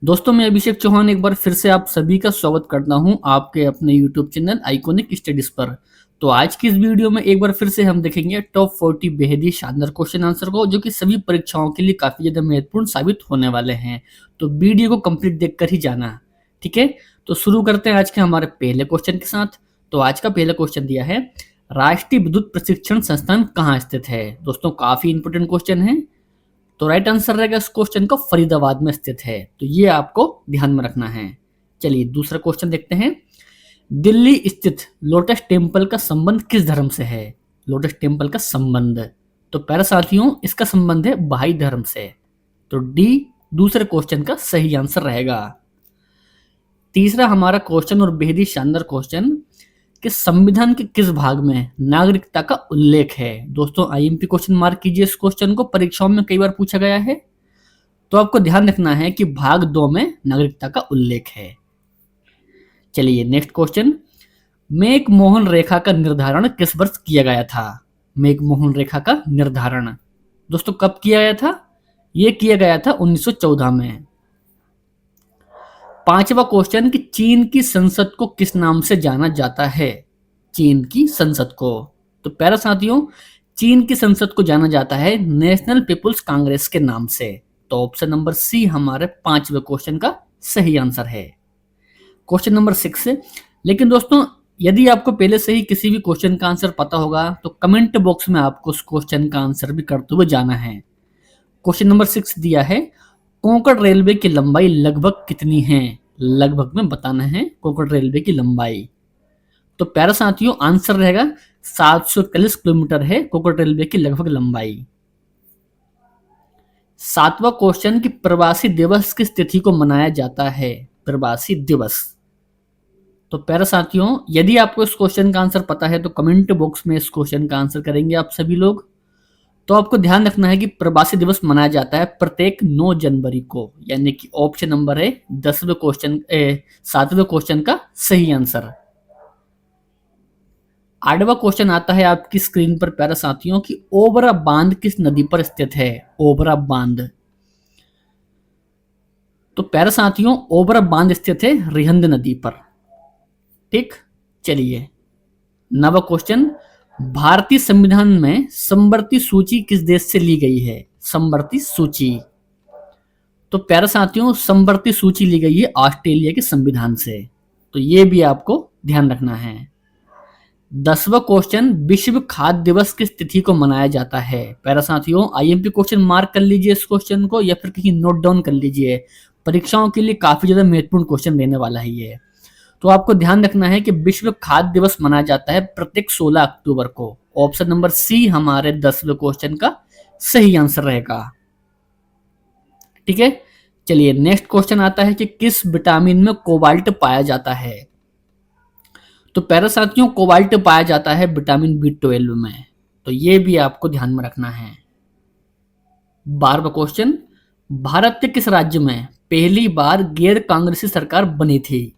दोस्तों मैं अभिषेक चौहान एक बार फिर से आप सभी का स्वागत करता हूं आपके अपने YouTube चैनल आइकॉनिक स्टडीज पर। तो आज की इस वीडियो में एक बार फिर से हम देखेंगे टॉप 40 बेहद ही शानदार क्वेश्चन आंसर को, जो कि सभी परीक्षाओं के लिए काफी ज्यादा महत्वपूर्ण साबित होने वाले हैं। तो वीडियो को कंप्लीट देखकर ही जाना, ठीक है। तो शुरू करते हैं आज के हमारे पहले क्वेश्चन के साथ। तो आज का पहला क्वेश्चन दिया है, राष्ट्रीय विद्युत प्रशिक्षण संस्थान कहाँ स्थित है। दोस्तों काफी इंपोर्टेंट क्वेश्चन है। तो राइट आंसर रहेगा इस क्वेश्चन का फरीदाबाद में स्थित है। तो ये आपको ध्यान में रखना है। चलिए दूसरा क्वेश्चन देखते हैं। दिल्ली स्थित लोटस टेम्पल का संबंध किस धर्म से है। लोटस टेम्पल का संबंध, तो प्यारे साथियों इसका संबंध है बहाई धर्म से। तो डी दूसरे क्वेश्चन का सही आंसर रहेगा। तीसरा हमारा क्वेश्चन और बेहद ही शानदार क्वेश्चन कि संविधान के किस भाग में नागरिकता का उल्लेख है। दोस्तों आईएमपी क्वेश्चन मार्क कीजिए इस क्वेश्चन को, परीक्षाओं में कई बार पूछा गया है। तो आपको ध्यान रखना है कि भाग 2 में नागरिकता का उल्लेख है। चलिए नेक्स्ट क्वेश्चन, मेक मोहन रेखा का निर्धारण किस वर्ष किया गया था। मेक मोहन रेखा का निर्धारण दोस्तों कब किया गया था। यह किया गया था 1914 में। पांचवा क्वेश्चन कि चीन की संसद को किस नाम से जाना जाता है। चीन की संसद को, तो प्यारे साथियों चीन की संसद को जाना जाता है नेशनल पीपुल्स कांग्रेस के नाम से। तो ऑप्शन नंबर सी हमारे पांचवे क्वेश्चन का सही आंसर है। क्वेश्चन नंबर 6, लेकिन दोस्तों यदि आपको पहले से ही किसी भी क्वेश्चन का आंसर पता होगा तो कमेंट बॉक्स में आपको उस क्वेश्चन का आंसर भी करते हुए जाना है। क्वेश्चन नंबर 6 दिया है, कोंकण रेलवे की लंबाई लगभग कितनी है। लगभग में बताना है कोंकण रेलवे की लंबाई। तो प्यारे साथियों आंसर रहेगा 741 किलोमीटर है कोंकण रेलवे की लगभग लंबाई। सातवां क्वेश्चन कि प्रवासी दिवस किस तिथि को मनाया जाता है। प्रवासी दिवस, तो प्यारे साथियों यदि आपको इस क्वेश्चन का आंसर पता है तो कमेंट बॉक्स में इस क्वेश्चन का आंसर करेंगे आप सभी लोग। तो आपको ध्यान रखना है कि प्रवासी दिवस मनाया जाता है प्रत्येक 9 जनवरी को, यानी कि ऑप्शन नंबर है 10वें क्वेश्चन 7वें क्वेश्चन का सही आंसर। 8वां क्वेश्चन आता है आपकी स्क्रीन पर प्यारे साथियों कि ओबरा बांध किस नदी पर स्थित है। ओबरा बांध, तो प्यारे साथियों ओबरा बांध स्थित है रिहंद नदी पर। ठीक, चलिए 9वां क्वेश्चन, भारतीय संविधान में समवर्ती सूची किस देश से ली गई है। समवर्ती सूची, तो प्यारे साथियों समवर्ती सूची ली गई है ऑस्ट्रेलिया के संविधान से। तो ये भी आपको ध्यान रखना है। 10वां क्वेश्चन, विश्व खाद्य दिवस किस तिथि को मनाया जाता है। प्यारे साथियों आईएमपी क्वेश्चन मार्क कर लीजिए इस क्वेश्चन को, या फिर कहीं नोट डाउन कर लीजिए। परीक्षाओं के लिए काफी ज्यादा महत्वपूर्ण क्वेश्चन रहने वाला है ये। तो आपको ध्यान रखना है कि विश्व खाद्य दिवस मनाया जाता है प्रत्येक 16 अक्टूबर को। ऑप्शन नंबर सी हमारे 10वें क्वेश्चन का सही आंसर रहेगा। ठीक है, चलिए नेक्स्ट क्वेश्चन आता है कि किस विटामिन में कोबाल्ट पाया जाता है। तो प्यारे साथियों कोबाल्ट पाया जाता है विटामिन B12 में। तो ये भी आपको ध्यान में रखना है। 12वां क्वेश्चन, भारत के किस राज्य में पहली बार गैर कांग्रेसी सरकार बनी थी।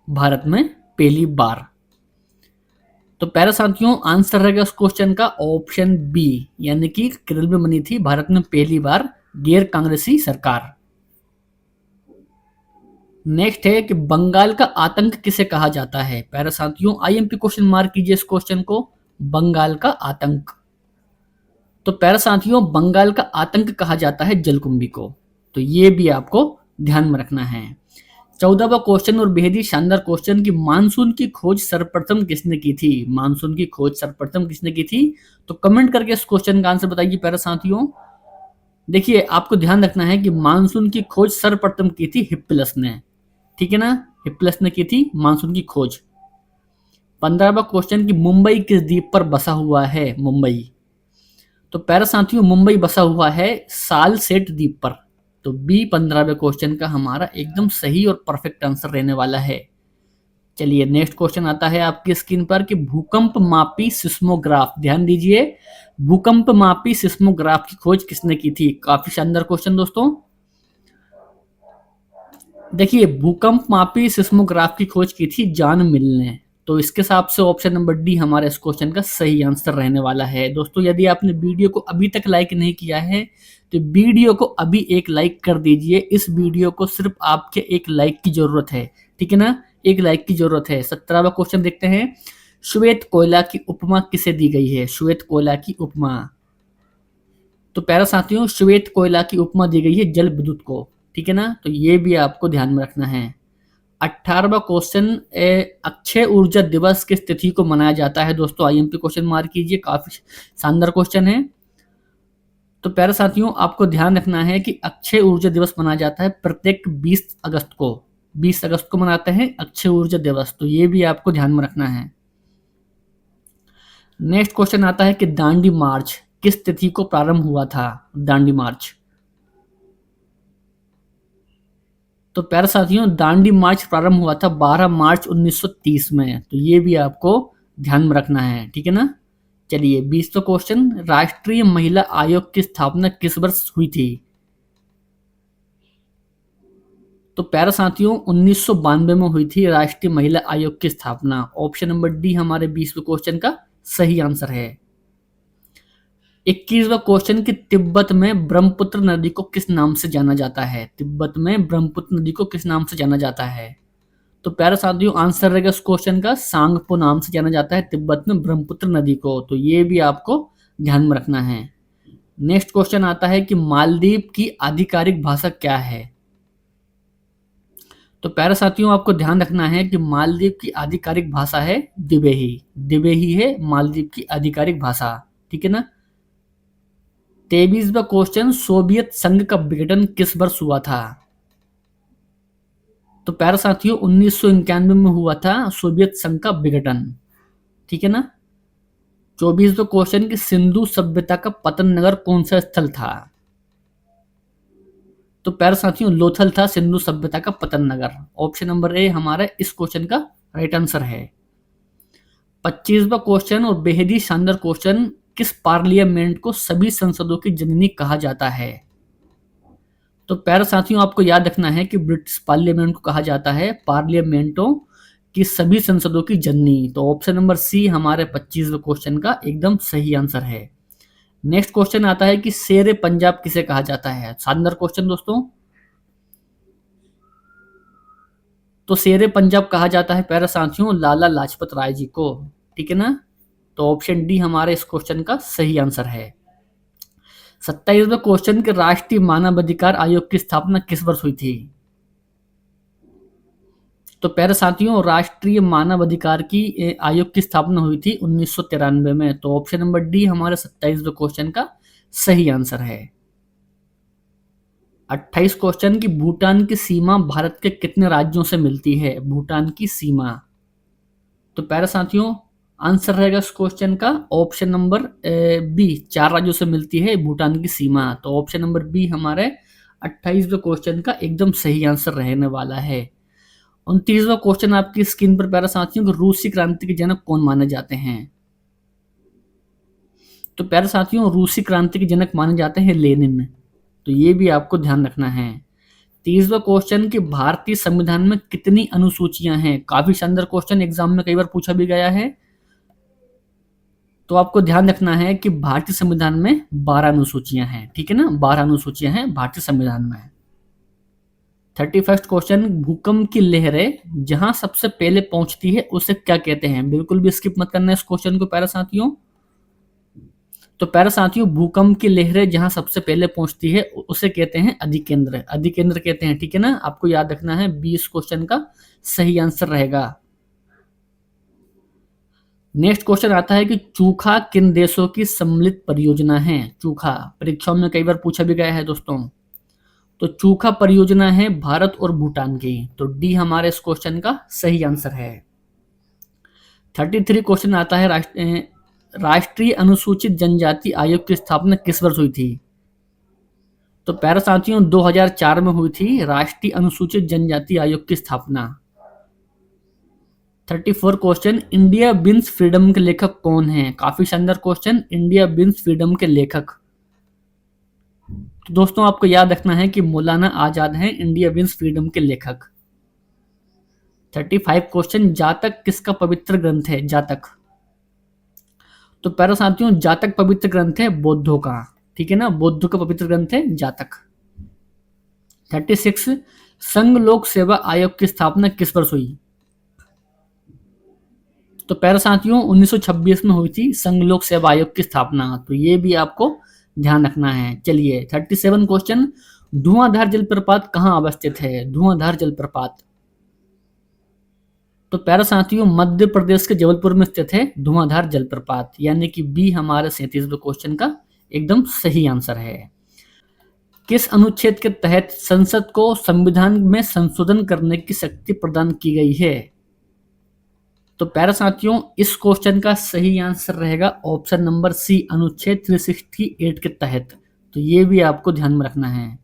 भारत में पहली बार, तो प्यारे साथियों आंसर रहेगा उस क्वेश्चन का ऑप्शन बी, यानी कि केरल में बनी थी भारत में पहली बार गैर कांग्रेसी सरकार। नेक्स्ट है कि बंगाल का आतंक किसे कहा जाता है। प्यारे साथियों आईएमपी क्वेश्चन मार्क कीजिए इस क्वेश्चन को, बंगाल का आतंक। तो प्यारे साथियों बंगाल का आतंक कहा जाता है जलकुंभी को। तो ये भी आपको ध्यान में रखना है। 14वां क्वेश्चन और बेहद ही शानदार क्वेश्चन कि मानसून की खोज सर्वप्रथम किसने की थी। मानसून की खोज सर्वप्रथम किसने की थी, तो कमेंट करके इस क्वेश्चन का आंसर बताइए प्यारे साथियों। देखिए आपको ध्यान रखना है कि मानसून की खोज सर्वप्रथम की थी हिप्पिलस ने, ठीक है ना, हिप्पिलस ने की थी मानसून की खोज। 15वां क्वेश्चन कि मुंबई किस द्वीप पर बसा हुआ है। मुंबई, तो प्यारे साथियों मुंबई बसा हुआ है सालसेट द्वीप पर। तो बी 15वें क्वेश्चन का हमारा एकदम सही और परफेक्ट आंसर रहने वाला है। चलिए नेक्स्ट क्वेश्चन आता है आपकी स्क्रीन पर कि भूकंप मापी सिस्मोग्राफ, ध्यान दीजिए भूकंप मापी सिस्मोग्राफ की खोज किसने की थी। काफी शानदार क्वेश्चन दोस्तों। देखिए भूकंप मापी सिस्मोग्राफ की खोज की थी जॉन मिल ने। तो इसके हिसाब से ऑप्शन नंबर डी हमारे इस क्वेश्चन का सही आंसर रहने वाला है। दोस्तों यदि आपने वीडियो को अभी तक लाइक नहीं किया है तो वीडियो को अभी एक लाइक कर दीजिए। इस वीडियो को सिर्फ आपके एक लाइक की जरूरत है, ठीक है ना, एक लाइक की जरूरत है। 17वां क्वेश्चन देखते हैं। श्वेत कोयला की उपमा किसे दी गई है? श्वेत कोयला की उपमा, तो प्यारे साथियों श्वेत कोयला की उपमा दी गई है जल विद्युत को, ठीक है ना, तो ये भी आपको ध्यान में रखना है। 18वां क्वेश्चन, अक्षय ऊर्जा दिवस किस तिथि को मनाया जाता है? दोस्तों आईएमपी क्वेश्चन मार्क कीजिए, काफी शानदार क्वेश्चन है। तो प्यारे साथियों आपको ध्यान रखना है कि अक्षय ऊर्जा दिवस मनाया जाता है प्रत्येक 20 अगस्त को। 20 अगस्त को मनाते हैं अक्षय ऊर्जा दिवस, तो ये भी आपको ध्यान में रखना है। नेक्स्ट क्वेश्चन आता है कि दांडी मार्च किस तिथि को प्रारंभ हुआ था? दांडी मार्च, तो प्यारे साथियों दांडी मार्च प्रारंभ हुआ था 12 मार्च 1930 में, तो ये भी आपको ध्यान में रखना है, ठीक है ना। चलिए 20वां क्वेश्चन, राष्ट्रीय महिला आयोग की स्थापना किस वर्ष हुई थी? तो प्यारे साथियों 1992 में हुई थी राष्ट्रीय महिला आयोग की स्थापना। ऑप्शन नंबर डी हमारे 20वें क्वेश्चन का सही आंसर है। 21वां क्वेश्चन कि तिब्बत में ब्रह्मपुत्र नदी को किस नाम से जाना जाता है? तिब्बत में ब्रह्मपुत्र नदी को किस नाम से जाना जाता है? तो प्यारे साथियों आंसर रहेगा इस क्वेश्चन का सांगपो नाम से जाना जाता है तिब्बत में ब्रह्मपुत्र नदी को, तो ये भी आपको ध्यान में रखना है। नेक्स्ट क्वेश्चन आता है कि मालदीव की आधिकारिक भाषा क्या है? तो प्यारे साथियों आपको ध्यान रखना है कि मालदीव की आधिकारिक भाषा है दिवेही। दिवेही है मालदीव की आधिकारिक भाषा, ठीक है ना। 23वां क्वेश्चन, सोवियत संघ का विघटन किस वर्ष हुआ था? तो प्यारे साथियों 1991 में हुआ था सोवियत संघ का विघटन, ठीक है ना। 24वां क्वेश्चन कि सिंधु सभ्यता का पतन नगर कौन सा स्थल था? तो प्यारे साथियों लोथल था सिंधु सभ्यता का पतन नगर। ऑप्शन नंबर ए हमारा इस क्वेश्चन का राइट आंसर है। 25वां क्वेश्चन और बेहद ही शानदार क्वेश्चन, किस पार्लियामेंट को सभी संसदों की जननी कहा जाता है? तो प्यारे साथियों आपको याद रखना है कि ब्रिटिश पार्लियामेंट को कहा जाता है पार्लियामेंटों की सभी संसदों की जननी। तो ऑप्शन नंबर सी हमारे 25वें क्वेश्चन का एकदम सही आंसर है। नेक्स्ट क्वेश्चन आता है कि शेर पंजाब किसे कहा जाता है? शानदार क्वेश्चन दोस्तों। तो शेर पंजाब कहा जाता है प्यारे साथियों लाला लाजपत राय जी को, ठीक है ना। तो ऑप्शन डी हमारे इस क्वेश्चन का सही आंसर है। 27वां क्वेश्चन के राष्ट्रीय मानवाधिकार आयोग की स्थापना किस वर्ष हुई थी? तो प्यारे साथियों राष्ट्रीय मानवाधिकार की आयोग की स्थापना हुई थी 1993 में। तो ऑप्शन नंबर डी हमारे 27वें क्वेश्चन का सही आंसर है। 28 क्वेश्चन की भूटान की सीमा भारत के कितने राज्यों से मिलती है? भूटान की सीमा, तो प्यारे साथियों आंसर रहेगा इस क्वेश्चन का ऑप्शन नंबर बी, 4 राज्यों से मिलती है भूटान की सीमा। तो ऑप्शन नंबर बी हमारे 28वें क्वेश्चन का एकदम सही आंसर रहने वाला है। 29वां क्वेश्चन आपकी स्क्रीन पर प्यारे साथियों कि रूसी क्रांति के जनक कौन माने जाते हैं? तो प्यारे साथियों रूसी क्रांति के जनक माने जाते हैं लेनिन, तो ये भी आपको ध्यान रखना है। 30वां क्वेश्चन कि भारतीय संविधान में कितनी अनुसूचियां हैं? काफी शानदार क्वेश्चन, एग्जाम में कई बार पूछा भी गया है। तो आपको ध्यान रखना है कि भारतीय संविधान में 12 अनुसूचियां हैं, ठीक है ना, 12 अनुसूचियां हैं भारतीय संविधान में। 31st क्वेश्चन, भूकंप की लहरें जहां सबसे पहले पहुंचती है उसे क्या कहते हैं? बिल्कुल भी स्किप मत करना इस क्वेश्चन को प्यारे साथियों। तो प्यारे साथियों भूकंप की लहरें जहां सबसे पहले पहुंचती है उसे कहते हैं अधिकेंद्र, अधिकेंद्र कहते हैं, ठीक है ना। आपको याद रखना है 20 क्वेश्चन का सही आंसर रहेगा। नेक्स्ट क्वेश्चन आता है कि चूखा किन देशों की सम्मिलित परियोजना है? चूखा परीक्षाओं में कई बार पूछा भी गया है दोस्तों। तो चूखा परियोजना है भारत और भूटान की, तो डी हमारे इस क्वेश्चन का सही आंसर है। 33 क्वेश्चन आता है राष्ट्रीय अनुसूचित जनजाति आयोग की स्थापना किस वर्ष हुई थी? तो प्यारे साथियों 2004 में हुई थी राष्ट्रीय अनुसूचित जनजाति आयोग की स्थापना। 34 क्वेश्चन, इंडिया बिन्स फ्रीडम के लेखक कौन है? काफी शानदार क्वेश्चन, इंडिया बिन्स फ्रीडम के लेखक। तो दोस्तों आपको याद रखना है कि मौलाना आजाद हैं इंडिया बिन्स फ्रीडम के लेखक। 35 क्वेश्चन, जातक किसका पवित्र ग्रंथ है? जातक। तो प्यारे साथियों, जातक पवित्र ग्रंथ है बौद्धों का, ठीक है ना, बौद्धों का पवित्र ग्रंथ है जातक। 36 संघ लोक सेवा आयोग की स्थापना किस वर्ष हुई? तो प्यारे साथियों 1926 में हुई थी संघ लोक सेवा आयोग की स्थापना, तो ये भी आपको ध्यान रखना है। चलिए 37 क्वेश्चन, धुआंधार जलप्रपात कहाँ अवस्थित है? धुआंधार जलप्रपात। तो प्यारे साथियों मध्य प्रदेश के जबलपुर में स्थित है धुआंधार जलप्रपात, यानी कि बी हमारे 37वें क्वेश्चन का एकदम सही आंसर है। किस अनुच्छेद के तहत संसद को संविधान में संशोधन करने की शक्ति प्रदान की गई है? तो प्यारे साथियों इस क्वेश्चन का सही आंसर रहेगा ऑप्शन नंबर सी, अनुच्छेद 368 के तहत। तो ये भी आपको ध्यान में रखना है।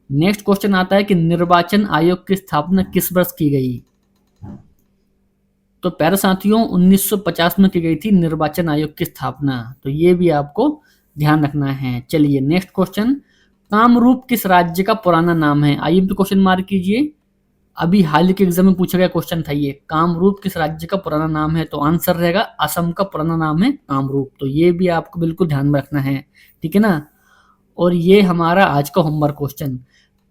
नेक्स्ट क्वेश्चन आता है कि निर्वाचन आयोग की स्थापना किस वर्ष की गई? तो प्यारे साथियों 1950 में की गई थी निर्वाचन आयोग की स्थापना, तो ये भी आपको ध्यान रखना है। चलिए नेक्स्ट क्वेश्चन, कामरूप किस राज्य का पुराना नाम है? आइए पे क्वेश्चन मार्क कीजिए, अभी हाल के एग्जाम में पूछा गया क्वेश्चन था ये, कामरूप किस राज्य का पुराना नाम है? तो आंसर रहेगा असम का पुराना नाम है कामरूप। तो ये भी आपको बिल्कुल ध्यान में रखना है, ठीक है ना। और ये हमारा आज का होमवर्क क्वेश्चन,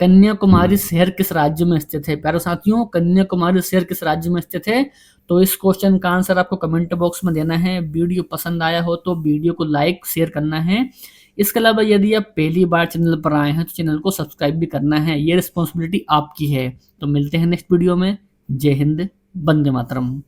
कन्याकुमारी शहर किस राज्य में स्थित है? प्यारे साथियों कन्याकुमारी शहर किस राज्य में स्थित है? तो इस क्वेश्चन का आंसर आपको कमेंट बॉक्स में देना है। वीडियो पसंद आया हो तो वीडियो को लाइक शेयर करना है। इसके अलावा यदि आप पहली बार चैनल पर आए हैं तो चैनल को सब्सक्राइब भी करना है, ये रिस्पॉन्सिबिलिटी आपकी है। तो मिलते हैं नेक्स्ट वीडियो में। जय हिंद, वंदे मातरम।